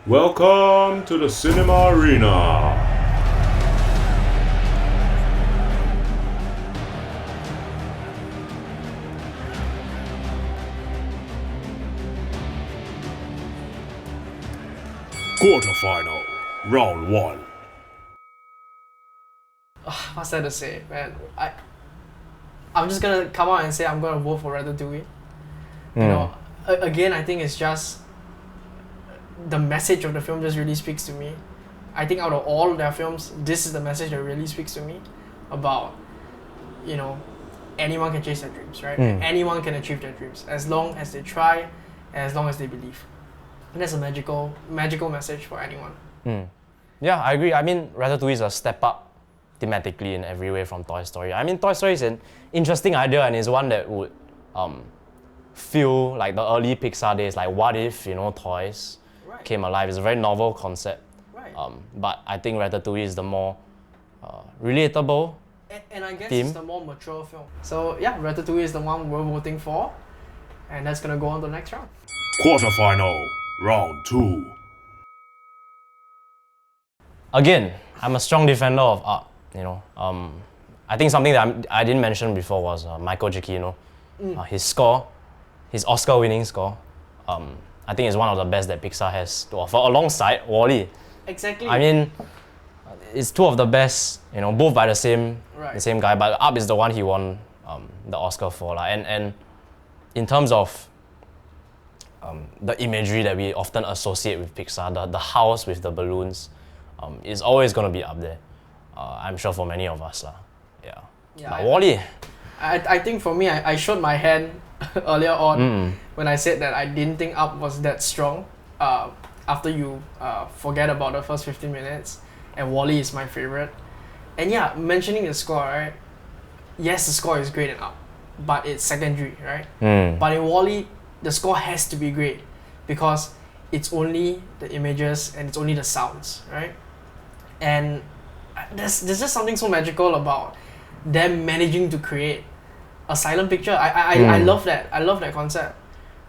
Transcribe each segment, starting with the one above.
Welcome to the cinema arena. Quarterfinal, round 1. What's there to say, man? I'm just gonna come out and say I'm gonna vote for Ratatouille. You know, again, I think it's just the message of the film just really speaks to me. I think out of all their films, this is the message that really speaks to me about, you know, anyone can chase their dreams, right? Anyone can achieve their dreams as long as they try, and as long as they believe. And that's a magical message for anyone. Yeah, I agree. I mean, Ratatouille is a step up thematically in every way from Toy Story. I mean, Toy Story is an interesting idea and is one that would feel like the early Pixar days, like what if, toys came alive. It's a very novel concept. Right. But I think Ratatouille is the more relatable and I guess theme. It's the more mature film. So yeah, Ratatouille is the one we're voting for. And that's gonna go on to the next round. Quarterfinal, round 2. Again, I'm a strong defender of art. I think something that I didn't mention before was Michael Giacchino. His score, his Oscar-winning score, I think is one of the best that Pixar has to offer, alongside WALL-E. Exactly. I mean, it's two of the best, both by the same guy, but Up is the one he won the Oscar for. And in terms of the imagery that we often associate with Pixar, the house with the balloons is always going to be up there. I'm sure for many of us. But WALL-E. I think for me, I showed my hand earlier on when I said that I didn't think Up was that strong. After you forget about the first 15 minutes, and WALL-E is my favorite. And yeah, mentioning the score, right? Yes, the score is great in Up, but it's secondary, right? But in WALL-E, the score has to be great because it's only the images and it's only the sounds, right? And there's just something so magical about them managing to create a silent picture. I love that. I love that concept,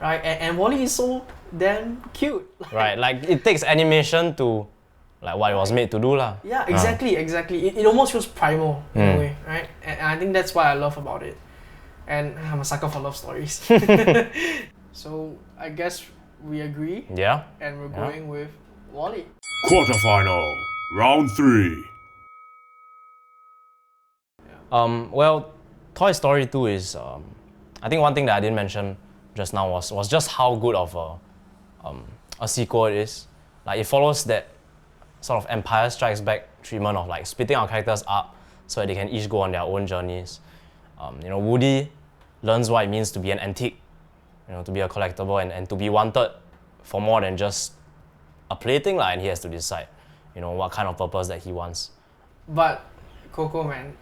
right? And WALL-E is so damn cute. Right, like it takes animation to like what it was made to do lah. Yeah, exactly. It almost feels primal in a way, right? And I think that's what I love about it. And I'm a sucker for love stories. So I guess we agree. Yeah. And we're going with WALL-E. Quarterfinal, round 3. Well, Toy Story 2 is, I think one thing that I didn't mention just now was just how good of a sequel it is. Like it follows that sort of Empire Strikes Back treatment of like splitting our characters up so that they can each go on their own journeys. Woody learns what it means to be an antique, to be a collectible and to be wanted for more than just a plaything, and he has to decide, what kind of purpose that he wants. But Coco, man,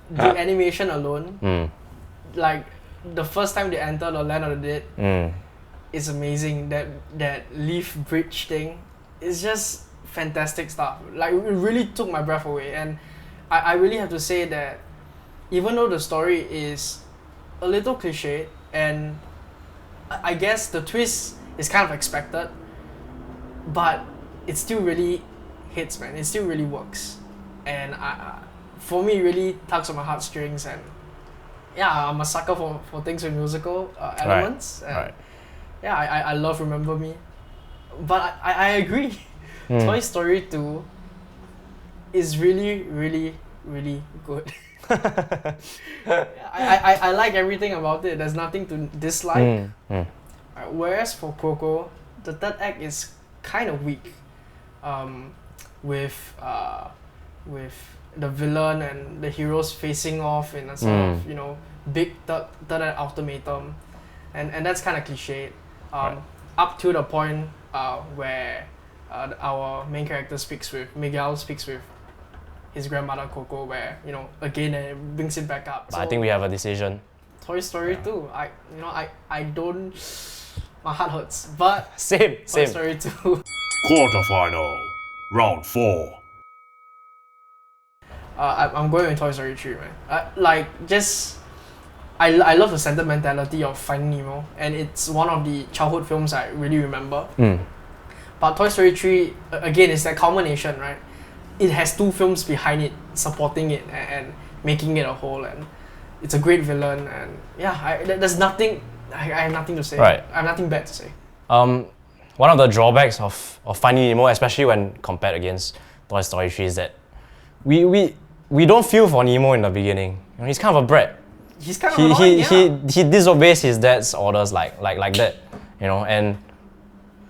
the animation alone, like the first time they enter the land of the dead, is amazing. That leaf bridge thing is just fantastic stuff. Like it really took my breath away, and I really have to say that even though the story is a little cliche, and I guess the twist is kind of expected, but it still really hits, man. It still really works, and for me, it really tugs on my heartstrings. And yeah, I'm a sucker for things with musical elements. Right. And right. yeah, I love Remember Me, but I agree. Toy Story 2 is really, really, really good. I like everything about it. There's nothing to dislike. Whereas for Coco, the third act is kind of weak, with the villain and the heroes facing off in a sort of big third act ultimatum, and that's kind of cliched. Up to the point where our main character Miguel speaks with his grandmother Coco, where again it brings it back up. But I think we have a decision. Toy Story 2. I don't. My heart hurts, but Same. Toy Story 2. Quarterfinal, round 4. I'm going with Toy Story 3, man. I love the sentimentality of Finding Nemo, and it's one of the childhood films I really remember. But Toy Story 3, again, is that culmination, right? It has 2 films behind it, supporting it and making it a whole, and it's a great villain, and yeah, there's nothing, I have nothing to say. Right. I have nothing bad to say. One of the drawbacks of Finding Nemo, especially when compared against Toy Story 3, is that we don't feel for Nemo in the beginning. You know, he's kind of a brat. He's kind of annoying, he disobeys his dad's orders like that, you know. And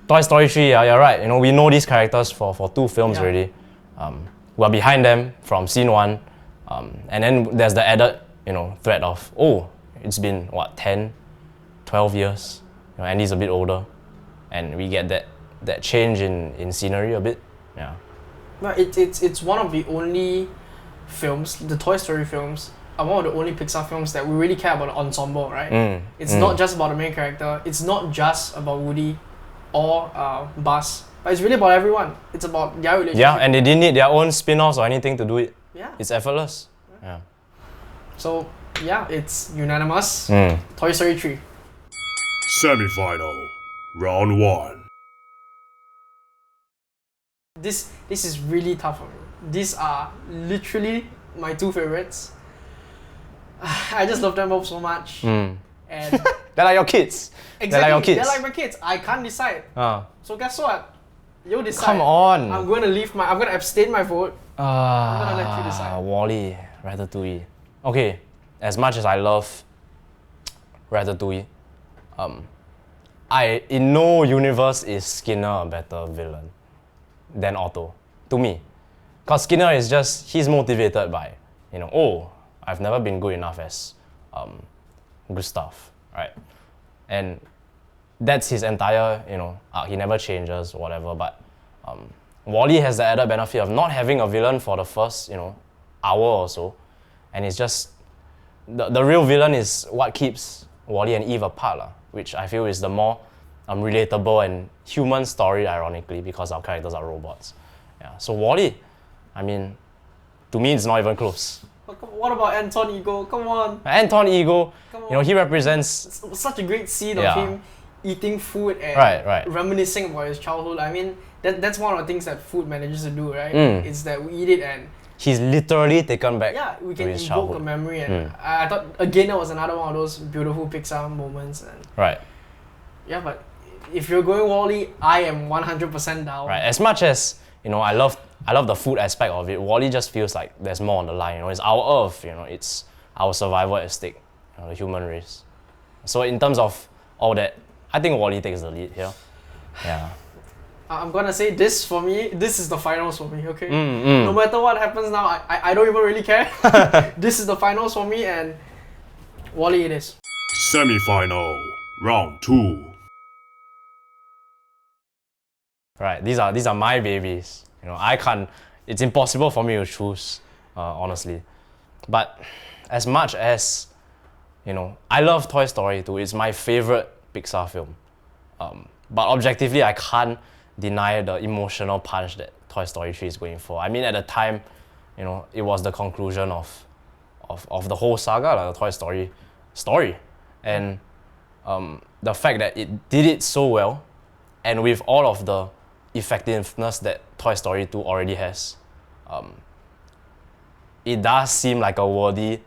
Toy Story 3, yeah, you're right. You know, we know these characters for 2 films already. We're behind them from scene 1, and then there's the added, you know, threat of, oh, it's been what, 10, 12 years, you know, Andy's a bit older, and we get that change in scenery a bit. Yeah. No, it's one of the only films, the Toy Story films, are one of the only Pixar films that we really care about the ensemble, right? It's not just about the main character. It's not just about Woody or Buzz, but it's really about everyone. It's about their relationship. Yeah, and they didn't need their own spin-offs or anything to do it. Yeah. It's effortless. Yeah. So yeah, it's unanimous. Toy Story 3. Semi-final. Round 1. This is really tough for me. These are literally my 2 favorites. I just love them both so much. And They're like your kids. exactly, They're like your kids. they're like my kids. I can't decide. So guess what? You decide. Come on. I'm going to abstain my vote. I'm gonna let you decide. Wall-E, Ratatouille. Okay, as much as I love Ratatouille, in no universe is Skinner a better villain than Otto, to me. Because Skinner is just, he's motivated by, you know, oh, I've never been good enough as Gustav, right? And that's his entire, you know, arc. He never changes, whatever, but Wall-E has the added benefit of not having a villain for the first, you know, hour or so. And it's just, the real villain is what keeps Wall-E and Eve apart, which I feel is the more relatable and human story, ironically, because our characters are robots. Yeah. So Wall-E, I mean, to me, it's not even close. What about Anton Ego? Come on. Anton Ego, Come on. you know, he represents... Such a great scene of him eating food and Right. reminiscing about his childhood. I mean, that's one of the things that food manages to do, right? It's that we eat it and... He's literally taken back we to can his evoke childhood. a memory. And I thought, again, that was another one of those beautiful Pixar moments. And Right. yeah, but if you're going Wall-E, I am 100% down. Right. As much as, you know, I love the food aspect of it, Wall-E just feels like there's more on the line. You know, it's our Earth. You know, it's our survival at stake. You know, the human race. So in terms of all that, I think Wall-E takes the lead here. Yeah. I'm gonna say this for me. This is the finals for me. Okay. No matter what happens now, I don't even really care. This is the finals for me, and Wall-E it is. Semi-final. Round 2. Right. These are my babies. You know, I can't. It's impossible for me to choose, honestly. But as much as, you know, I love Toy Story 2. It's my favorite Pixar film. But objectively, I can't deny the emotional punch that Toy Story 3 is going for. I mean, at the time, you know, it was the conclusion of the whole saga, like the Toy Story story. And the fact that it did it so well, and with all of the effectiveness that Toy Story 2 already has, it does seem like a worthy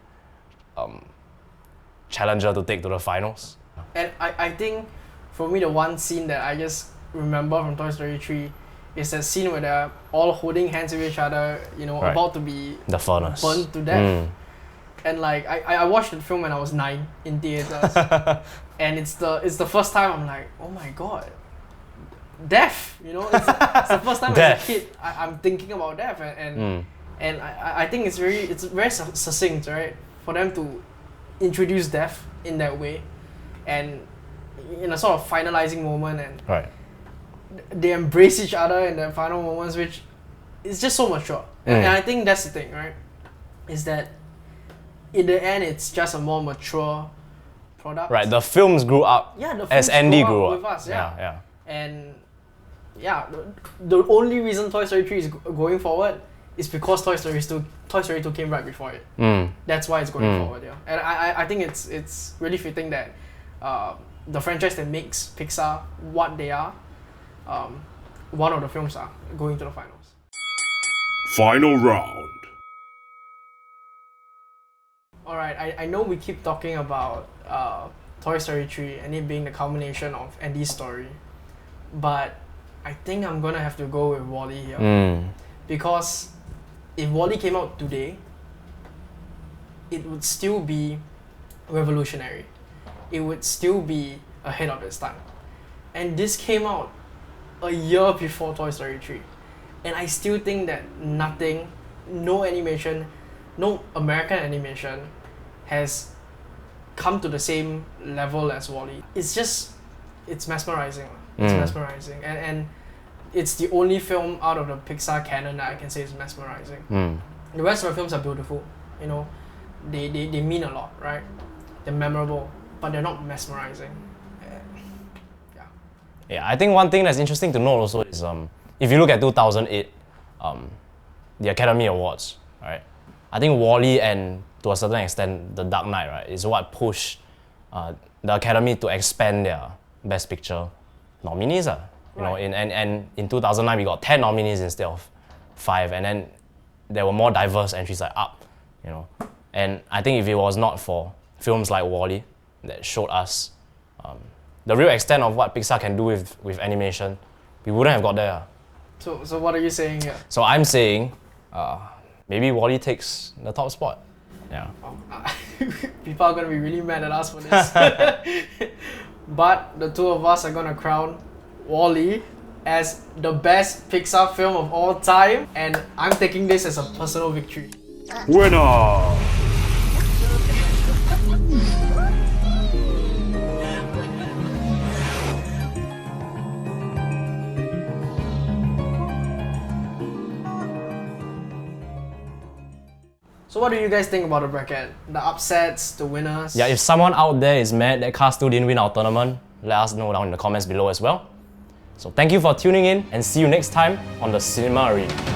challenger to take to the finals. And I think, for me, the one scene that I just remember from Toy Story 3 is that scene where they're all holding hands with each other, you know, about to be the furnace, burned to death. And like I watched the film when I was 9 in theaters, and it's the first time I'm like, oh my god, death, you know, it's the first time as a kid I'm thinking about death, and I think it's very succinct, right, for them to introduce death in that way, and in a sort of finalizing moment, and they embrace each other in the final moments, which is just so mature. And I think that's the thing, right? Is that in the end, it's just a more mature product. Right, the films grew up as Andy grew up. With us, yeah. And the only reason Toy Story 3 is going forward is because Toy Story 2 came right before it. That's why it's going forward, And I think it's really fitting that the franchise that makes Pixar what they are one of the films are going to the finals. Final round. Alright, I know we keep talking about Toy Story 3 and it being the culmination of Andy's story, but I think I'm gonna have to go with WALL-E here. Because if WALL-E came out today, it would still be revolutionary. It would still be ahead of its time. And this came out a year before Toy Story 3. And I still think that no animation, no American animation has come to the same level as WALL-E. It's mesmerizing. It's mesmerizing. And it's the only film out of the Pixar canon that I can say is mesmerizing. The rest of the films are beautiful, you know. They mean a lot, right? They're memorable, but they're not mesmerizing. Yeah, I think one thing that's interesting to note also is if you look at 2008, the Academy Awards, right? I think WALL-E and to a certain extent The Dark Knight, right, is what pushed the Academy to expand their Best Picture nominees. You know, and in 2009 we got 10 nominees instead of 5, and then there were more diverse entries like Up, you know. And I think if it was not for films like WALL-E that showed us the real extent of what Pixar can do with animation, we wouldn't have got there. So what are you saying here? So I'm saying maybe WALL-E takes the top spot. Yeah. People are gonna be really mad at us for this. But the two of us are gonna crown WALL-E as the best Pixar film of all time, and I'm taking this as a personal victory. Winner! So what do you guys think about the bracket? The upsets, the winners? Yeah, if someone out there is mad that Cars 2 didn't win our tournament, let us know down in the comments below as well. So thank you for tuning in and see you next time on the Cinema Arena.